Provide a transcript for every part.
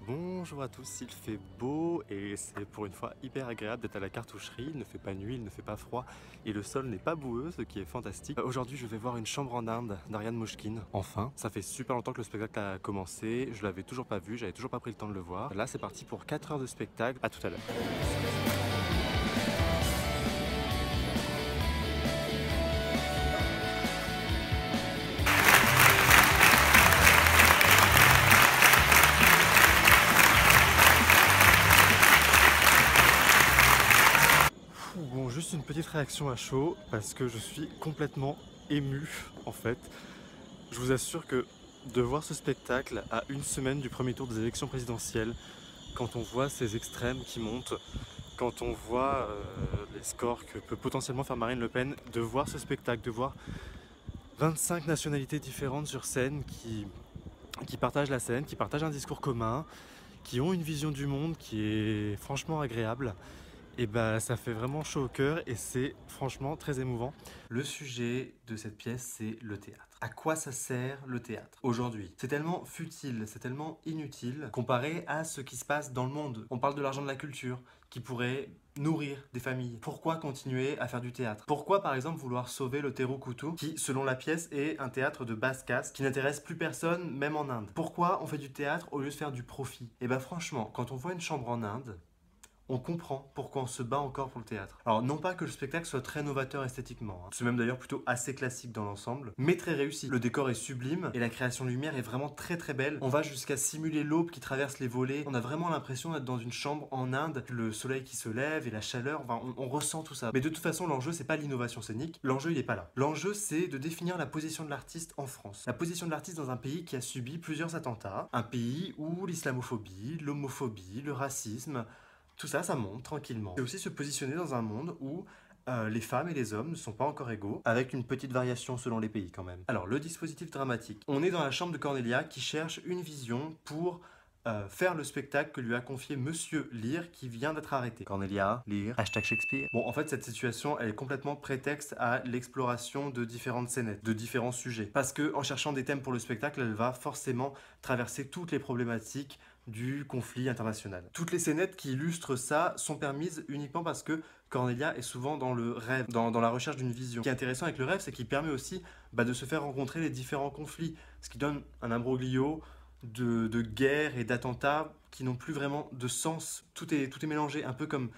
Bonjour à tous, il fait beau et c'est pour une fois hyper agréable d'être à la cartoucherie. Il ne fait pas nuit, il ne fait pas froid et le sol n'est pas boueux, ce qui est fantastique. Aujourd'hui je vais voir Une chambre en Inde d'Ariane Mouchkine. Enfin, ça fait super longtemps que le spectacle a commencé, je l'avais toujours pas vu, j'avais toujours pas pris le temps de le voir. Là c'est parti pour 4 heures de spectacle, à tout à l'heure. Bon, juste une petite réaction à chaud parce que je suis complètement ému en fait. Je vous assure que de voir ce spectacle à une semaine du premier tour des élections présidentielles, quand on voit ces extrêmes qui montent, quand on voit les scores que peut potentiellement faire Marine Le Pen, de voir ce spectacle, de voir 25 nationalités différentes sur scène qui partagent la scène, qui partagent un discours commun, qui ont une vision du monde qui est franchement agréable. Et bah ça fait vraiment chaud au cœur et c'est franchement très émouvant. Le sujet de cette pièce, c'est le théâtre. À quoi ça sert le théâtre aujourd'hui? C'est tellement futile, c'est tellement inutile comparé à ce qui se passe dans le monde. On parle de l'argent de la culture qui pourrait nourrir des familles. Pourquoi continuer à faire du théâtre? Pourquoi par exemple vouloir sauver le Terukutu qui, selon la pièce, est un théâtre de basse caste qui n'intéresse plus personne, même en Inde? Pourquoi on fait du théâtre au lieu de faire du profit? Et bah franchement, quand on voit Une chambre en Inde, on comprend pourquoi on se bat encore pour le théâtre. Alors non pas que le spectacle soit très novateur esthétiquement, c'est même d'ailleurs plutôt assez classique dans l'ensemble, mais très réussi. Le décor est sublime et la création de lumière est vraiment très très belle. On va jusqu'à simuler l'aube qui traverse les volets. On a vraiment l'impression d'être dans une chambre en Inde, le soleil qui se lève et la chaleur, enfin, on ressent tout ça. Mais de toute façon, l'enjeu c'est pas l'innovation scénique, l'enjeu il est pas là. L'enjeu c'est de définir la position de l'artiste en France. La position de l'artiste dans un pays qui a subi plusieurs attentats, un pays où l'islamophobie, l'homophobie, le racisme, tout ça, ça monte tranquillement. C'est aussi se positionner dans un monde où les femmes et les hommes ne sont pas encore égaux, avec une petite variation selon les pays quand même. Alors, le dispositif dramatique. On est dans la chambre de Cornelia qui cherche une vision pour faire le spectacle que lui a confié Monsieur Lear qui vient d'être arrêté. Cornelia, Lear, hashtag Shakespeare. Bon, en fait, cette situation, elle est complètement prétexte à l'exploration de différentes scénettes, de différents sujets. Parce que en cherchant des thèmes pour le spectacle, elle va forcément traverser toutes les problématiques du conflit international. Toutes les scénettes qui illustrent ça sont permises uniquement parce que Cornelia est souvent dans le rêve, dans la recherche d'une vision. Ce qui est intéressant avec le rêve, c'est qu'il permet aussi de se faire rencontrer les différents conflits, ce qui donne un imbroglio de guerres et d'attentats qui n'ont plus vraiment de sens. Tout est mélangé, un peu comme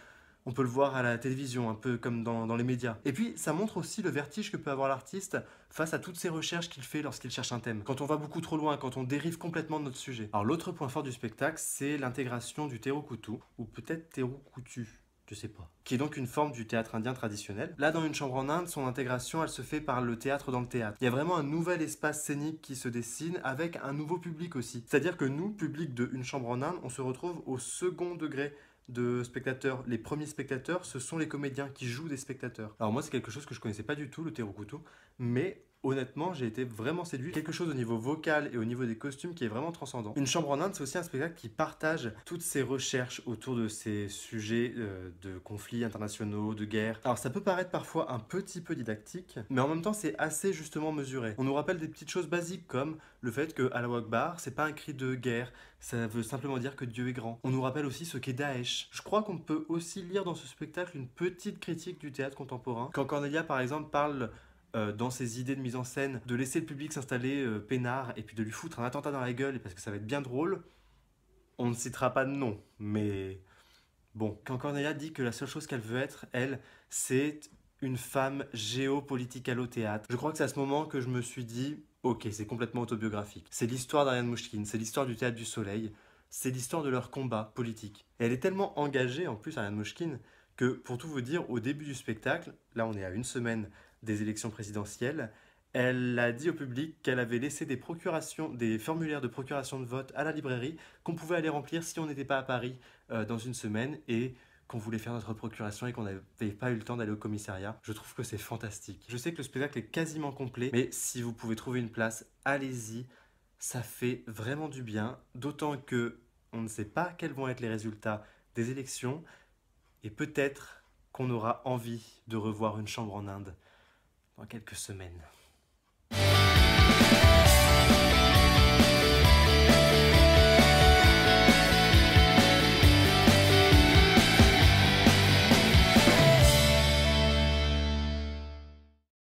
on peut le voir à la télévision, un peu comme dans les médias. Et puis, ça montre aussi le vertige que peut avoir l'artiste face à toutes ces recherches qu'il fait lorsqu'il cherche un thème. Quand on va beaucoup trop loin, quand on dérive complètement de notre sujet. Alors, l'autre point fort du spectacle, c'est l'intégration du Terukutu, ou peut-être Terukutu, je sais pas, qui est donc une forme du théâtre indien traditionnel. Là, dans Une chambre en Inde, son intégration, elle se fait par le théâtre dans le théâtre. Il y a vraiment un nouvel espace scénique qui se dessine avec un nouveau public aussi. C'est-à-dire que nous, public de Une chambre en Inde, on se retrouve au second degré de spectateurs. Les premiers spectateurs, ce sont les comédiens qui jouent des spectateurs. Alors moi, c'est quelque chose que je connaissais pas du tout, le Terukutu, mais honnêtement, j'ai été vraiment séduit. Quelque chose au niveau vocal et au niveau des costumes qui est vraiment transcendant. Une chambre en Inde, c'est aussi un spectacle qui partage toutes ses recherches autour de ces sujets de conflits internationaux, de guerre. Alors ça peut paraître parfois un petit peu didactique, mais en même temps, c'est assez justement mesuré. On nous rappelle des petites choses basiques comme le fait que Allahu Akbar, c'est pas un cri de guerre, ça veut simplement dire que Dieu est grand. On nous rappelle aussi ce qu'est Daesh. Je crois qu'on peut aussi lire dans ce spectacle une petite critique du théâtre contemporain. Quand Cornelia, par exemple, parle dans ses idées de mise en scène, de laisser le public s'installer peinard et puis de lui foutre un attentat dans la gueule parce que ça va être bien drôle, on ne citera pas de nom, mais bon. Quand Cornelia dit que la seule chose qu'elle veut être, elle, c'est une femme géopoliticale au théâtre, je crois que c'est à ce moment que je me suis dit, ok, c'est complètement autobiographique. C'est l'histoire d'Ariane Mouchkine, c'est l'histoire du théâtre du soleil, c'est l'histoire de leur combat politique. Et elle est tellement engagée, en plus, Ariane Mouchkine, que pour tout vous dire, au début du spectacle, là on est à une semaine des élections présidentielles, elle a dit au public qu'elle avait laissé des formulaires de procuration de vote à la librairie, qu'on pouvait aller remplir si on n'était pas à Paris dans une semaine et qu'on voulait faire notre procuration et qu'on n'avait pas eu le temps d'aller au commissariat. Je trouve que c'est fantastique. Je sais que le spectacle est quasiment complet, mais si vous pouvez trouver une place, allez-y. Ça fait vraiment du bien, d'autant que on ne sait pas quels vont être les résultats des élections et peut-être qu'on aura envie de revoir Une chambre en Inde dans quelques semaines.